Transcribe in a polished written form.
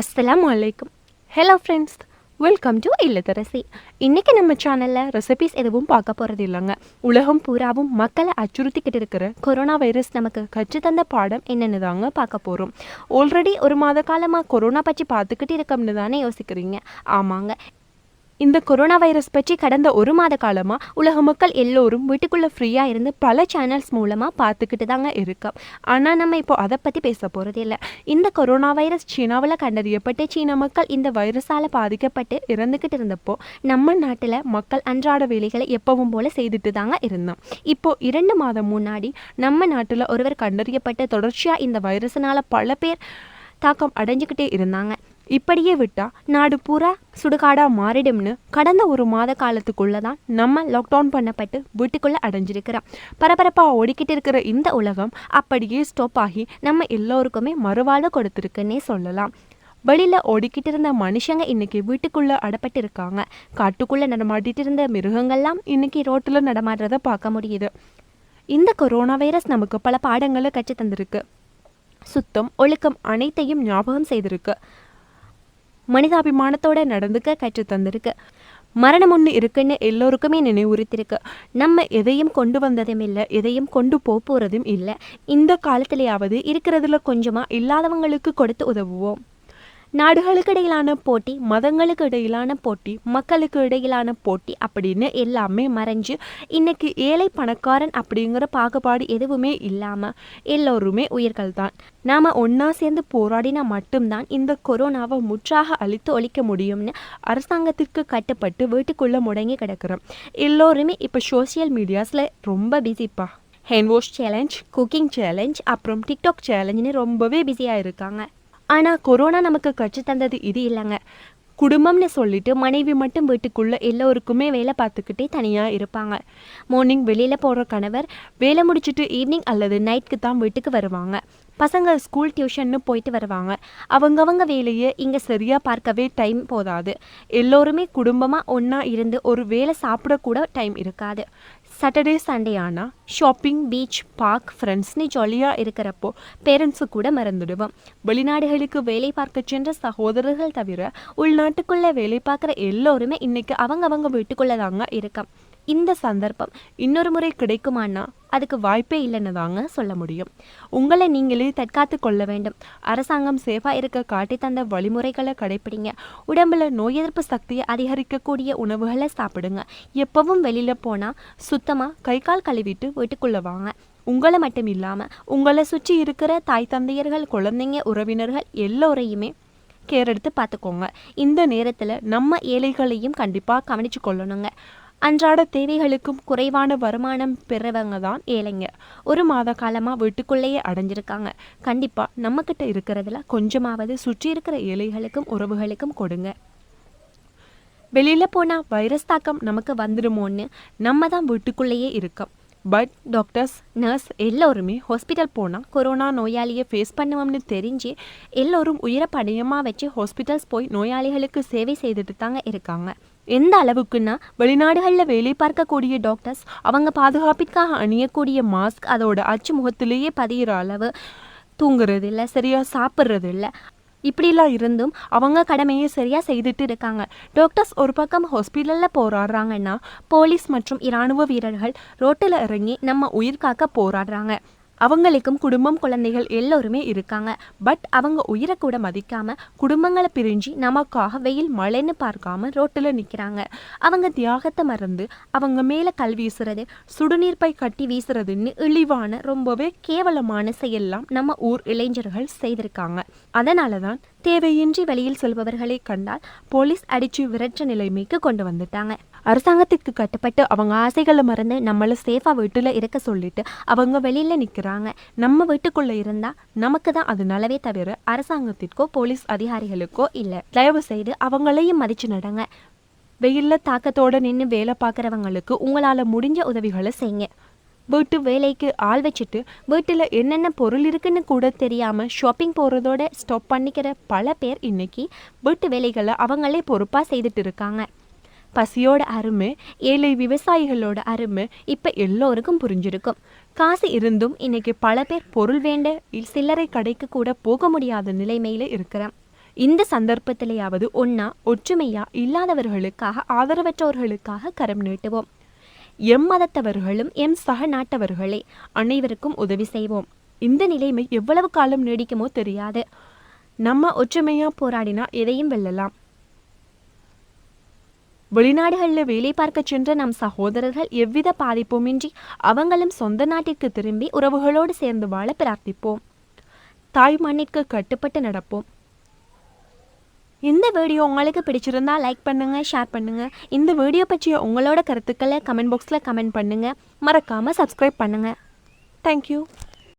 அஸ்ஸலாமு அலைக்கும். Hello friends, welcome to Illatharasi. இன்றைக்கி நம்ம சேனலில் ரெசிபீஸ் எதுவும் பார்க்க போகிறது இல்லைங்க. உலகம் பூராவும் மக்களை அச்சுறுத்திக்கிட்டு இருக்கிற கொரோனா வைரஸ் நமக்கு கற்றுத்தந்த பாடம் என்னென்னு தாங்க பார்க்க போகிறோம். ஆல்ரெடி ஒரு மாத காலமாக கொரோனா பற்றி பார்த்துக்கிட்டு இருக்கோம்னு தானே யோசிக்கிறீங்க. ஆமாங்க, இந்த கொரோனா வைரஸ் பற்றி கடந்த ஒரு மாத காலமாக உலக மக்கள் எல்லோரும் வீட்டுக்குள்ளே ஃப்ரீயாக இருந்து பல சேனல்ஸ் மூலமாக பார்த்துக்கிட்டு தாங்க இருக்கோம். ஆனால் நம்ம இப்போ அதை பற்றி பேச போகிறது இல்லை. இந்த கொரோனா வைரஸ் சீனாவில் கண்டறியப்பட்டு சீன மக்கள் இந்த வைரஸால் பாதிக்கப்பட்டு இறந்துக்கிட்டு இருந்தப்போ நம்ம நாட்டில் மக்கள் அன்றாட வேலைகளை எப்பவும் போல் செய்துட்டு தாங்க இருந்தோம். இப்போது 2 மாதம் முன்னாடி நம்ம நாட்டில் ஒருவர் கண்டறியப்பட்டு தொடர்ச்சியாக இந்த வைரஸினால் பல பேர் தாக்கம் அடைஞ்சிக்கிட்டே இருந்தாங்க. இப்படியே விட்டால் நாடு பூரா சுடுகாடாக மாறிடும்னு கடந்த ஒரு மாத காலத்துக்குள்ளே தான் நம்ம லாக்டவுன் பண்ணப்பட்டு வீட்டுக்குள்ளே அடைஞ்சிருக்கிறோம். பரபரப்பாக ஓடிக்கிட்டு இருக்கிற இந்த உலகம் அப்படியே ஸ்டாப் ஆகி நம்ம எல்லோருக்குமே மறுவாழ்வு கொடுத்துருக்குன்னே சொல்லலாம். வெளியில் ஓடிக்கிட்டு இருந்த மனுஷங்க இன்றைக்கி வீட்டுக்குள்ளே அடப்பட்டு இருக்காங்க. காட்டுக்குள்ளே நடமாடிட்டு இருந்த மிருகங்கள்லாம் இன்றைக்கி ரோட்டில் நடமாடுறத பார்க்க முடியுது. இந்த கொரோனா வைரஸ் நமக்கு பல பாடங்களை கற்று தந்திருக்கு. சுத்தம், ஒழுக்கம் அனைத்தையும் ஞாபகம் செய்திருக்கு. மனிதாபிமானத்தோடு நடந்துக்க கற்று தந்திருக்கு. மரணம் ஒன்று இருக்குன்னு எல்லோருக்குமே நினைவுறுத்திருக்கு. நம்ம எதையும் கொண்டு வந்ததும் இல்லை, எதையும் கொண்டு போகிறதும் இல்லை. இந்த காலத்திலேயாவது இருக்கிறதுல கொஞ்சமாக இல்லாதவங்களுக்கு கொடுத்து உதவுவோம். நாடுகளுக்கு இடையிலான போட்டி, மதங்களுக்கு இடையிலான போட்டி, மக்களுக்கு இடையிலான போட்டி அப்படின்னு எல்லாமே மறைஞ்சு இன்னைக்கு ஏழை பணக்காரன் அப்படிங்கிற பாகுபாடு எதுவுமே இல்லாமல் எல்லோருமே உயிர்கள் தான். நாம் ஒன்றா சேர்ந்து போராடினா மட்டும்தான் இந்த கொரோனாவை முற்றாக அழித்து ஒழிக்க முடியும்னு அரசாங்கத்திற்கு கட்டுப்பட்டு வீட்டுக்குள்ளே முடங்கி கிடக்கிறோம். எல்லோருமே இப்போ சோசியல் மீடியாஸில் ரொம்ப பிஸிப்பா. Hand wash challenge, cooking challenge, அப்புறம் டிக்டாக் சேலஞ்சுன்னு ரொம்பவே பிஸியாக இருக்காங்க. ஆனால் கொரோனா நமக்கு கற்றுத்தந்தது இது இல்லைங்க. குடும்பம்னு சொல்லிட்டு மனைவி மட்டும் வீட்டுக்குள்ளே எல்லோருக்குமே வேலை பார்த்துக்கிட்டே தனியாக இருப்பாங்க. மார்னிங் வெளியில் போகிற கணவர் வேலை முடிச்சுட்டு ஈவினிங் அல்லது நைட்டுக்கு தான் வீட்டுக்கு வருவாங்க. பசங்க ஸ்கூல் டியூஷன்னு போயிட்டு வருவாங்க. அவங்கவங்க வேலையை இங்கே சரியாக பார்க்கவே டைம் போதாது. எல்லோருமே குடும்பமாக ஒன்றா இருந்து ஒரு வேலை சாப்பிடக்கூட டைம் இருக்காது. சாட்டர்டே சண்டே ஆனால் ஷாப்பிங், பீச், பார்க், ஃப்ரெண்ட்ஸ்னு ஜாலியாக இருக்கிறப்போ பேரண்ட்ஸு கூட மறந்துடுவோம். வெளிநாடுகளுக்கு வேலை பார்க்க சென்ற சகோதரர்கள் தவிர உள்நாட்டுக்குள்ளே வேலை பார்க்குற எல்லோருமே இன்றைக்கி அவங்க வீட்டுக்குள்ளே தாங்க இருக்கோம். இந்த சந்தர்ப்பம் இன்னொரு முறை கிடைக்குமானா அதுக்கு வாய்ப்பே இல்லைன்னு தாங்க சொல்ல முடியும். உங்களை நீங்களே தற்காத்து கொள்ள வேண்டும். அரசாங்கம் சேஃபாக இருக்க காட்டி தந்த வழிமுறைகளை கடைப்பிடிங்க. உடம்புல நோய் எதிர்ப்பு சக்தியை அதிகரிக்கக்கூடிய உணவுகளை சாப்பிடுங்க. எப்பவும் வெளியில் போனால் சுத்தமாக கை கால் கழுவிட்டு வீட்டுக்குள்ளே வாங்க. உங்களை மட்டும் இல்லாமல் உங்களை சுற்றி இருக்கிற தாய் தந்தையர்கள், குழந்தைங்க, உறவினர்கள் எல்லோரையுமே கேர் எடுத்து பார்த்துக்கோங்க. இந்த நேரத்தில் நம்ம ஏழைகளையும் கண்டிப்பாக கவனித்து கொள்ளணுங்க. அன்றாட தேவைகளுக்கும் குறைவான வருமானம் பெறவங்க தான் ஏழைங்க. ஒரு மாத காலமாக வீட்டுக்குள்ளேயே அடைஞ்சிருக்காங்க. கண்டிப்பாக நம்மக்கிட்ட இருக்கிறதுல கொஞ்சமாவது சுற்றி இருக்கிற ஏழைகளுக்கும் உறவுகளுக்கும் கொடுங்க. வெளியில் போனால் வைரஸ் தாக்கம் நமக்கு வந்துடுமோன்னு நம்ம தான் வீட்டுக்குள்ளேயே இருக்கோம். பட் டாக்டர்ஸ், நர்ஸ் எல்லோருமே ஹாஸ்பிட்டல் போனால் கொரோனா நோயாளியை ஃபேஸ் பண்ணுவோம்னு தெரிஞ்சு எல்லோரும் உயிரை பணயமாக வச்சு ஹாஸ்பிட்டல்ஸ் போய் நோயாளிகளுக்கு சேவை செய்துட்டு தாங்க இருக்காங்க. எந்த அளவுக்குன்னா வெளிநாடுகளில் வேலை பார்க்கக்கூடிய டாக்டர்ஸ் அவங்க பாதுகாப்பிற்காக அணியக்கூடிய மாஸ்க் அதோட அச்சு முகத்திலேயே பதிகிற அளவு தூங்குறது இல்லை, சரியாக சாப்பிட்றது இல்லை. இப்படிலாம் இருந்தும் அவங்க கடமையை சரியாக செய்துட்டு இருக்காங்க. டாக்டர்ஸ் ஒரு பக்கம் ஹாஸ்பிட்டலில் போராடுறாங்கன்னா போலீஸ் மற்றும் இராணுவ வீரர்கள் ரோட்டில் இறங்கி நம்ம உயிர் காக்க போராடுறாங்க. அவங்களுக்கும் குடும்பம், குழந்தைகள் எல்லோருமே இருக்காங்க. பட் அவங்க உயிரை கூட மதிக்காமல் குடும்பங்களை பிரிஞ்சு நமக்காக வெயில் மழைன்னு பார்க்காம ரோட்டில் நிற்கிறாங்க. அவங்க தியாகத்தை மறந்து அவங்க மேலே கல் வீசுறது, சுடுநீர் பை கட்டி வீசுறதுன்னு இழிவான ரொம்பவே கேவலமான செயல்லாம் நம்ம ஊர் இளைஞர்கள் செய்திருக்காங்க. அதனால தான் தேவையின்றி வெளியில் செல்பவர்களை கண்டால் போலீஸ் அடித்து விரட்ட நிலைமைக்கு கொண்டு வந்துட்டாங்க. அரசாங்கத்துக்கு கட்டுப்பட்டு அவங்க ஆசைகளை மறந்து நம்மளை சேஃபாக வீட்டில் இருக்க சொல்லிட்டு அவங்க வெளியில் நிற்கிறாங்க. நம்ம வீட்டுக்குள்ளே இருந்தால் நமக்கு தான் அது நல்லவே தவிர அரசாங்கத்திற்கோ போலீஸ் அதிகாரிகளுக்கோ இல்லை. தயவு செய்து அவங்களையும் மதித்து நடங்க. வெயிலில் தாக்கத்தோடு நின்று வேலை பார்க்குறவங்களுக்கு உங்களால் முடிஞ்ச உதவிகளை செய்யுங்க. வீட்டு வேலைக்கு ஆள் வச்சுட்டு வீட்டில் என்னென்ன பொருள் இருக்குன்னு கூட தெரியாமல் ஷாப்பிங் போகிறதோட ஸ்டாப் பண்ணிக்கிற பல பேர் இன்றைக்கி வீட்டு வேலைகளை அவங்களே பொறுப்பாக செய்துட்டு இருக்காங்க. பசியோட அருமை, ஏழை விவசாயிகளோட அருமை இப்போ எல்லோருக்கும் புரிஞ்சிருக்கும். காசு இருந்தும் இன்னைக்கு பல பேர் பொருள் வேண்ட சில்லறை கடைக்கு கூட போக முடியாத நிலைமையில் இருக்கிறேன். இந்த சந்தர்ப்பத்திலேயாவது ஒன்னா ஒற்றுமையா இல்லாதவர்களுக்காக ஆதரவற்றவர்களுக்காக கரம் நீட்டுவோம். எம் மதத்தவர்களும் எம் சக நாட்டவர்களே, அனைவருக்கும் உதவி செய்வோம். இந்த நிலைமை எவ்வளவு காலம் நீடிக்குமோ தெரியாது. நம்ம ஒற்றுமையா போராடினா எதையும் வெல்லலாம். வெளிநாடுகளில் வேலை பார்க்க சென்ற நம் சகோதரர்கள் எவ்வித பாதிப்புமின்றி அவங்களும் சொந்த நாட்டிற்கு திரும்பி உறவுகளோடு சேர்ந்து வாழ பிரார்த்திப்போம். தாய் மண்ணிற்கு கட்டுப்பட்டு நடப்போம். இந்த வீடியோ உங்களுக்கு பிடிச்சிருந்தா லைக் பண்ணுங்க, ஷேர் பண்ணுங்க. இந்த வீடியோ பற்றிய உங்களோட கருத்துக்களை கமெண்ட் பாக்ஸில் கமெண்ட் பண்ணுங்க. மறக்காம சப்ஸ்கிரைப் பண்ணுங்க. தேங்க்யூ.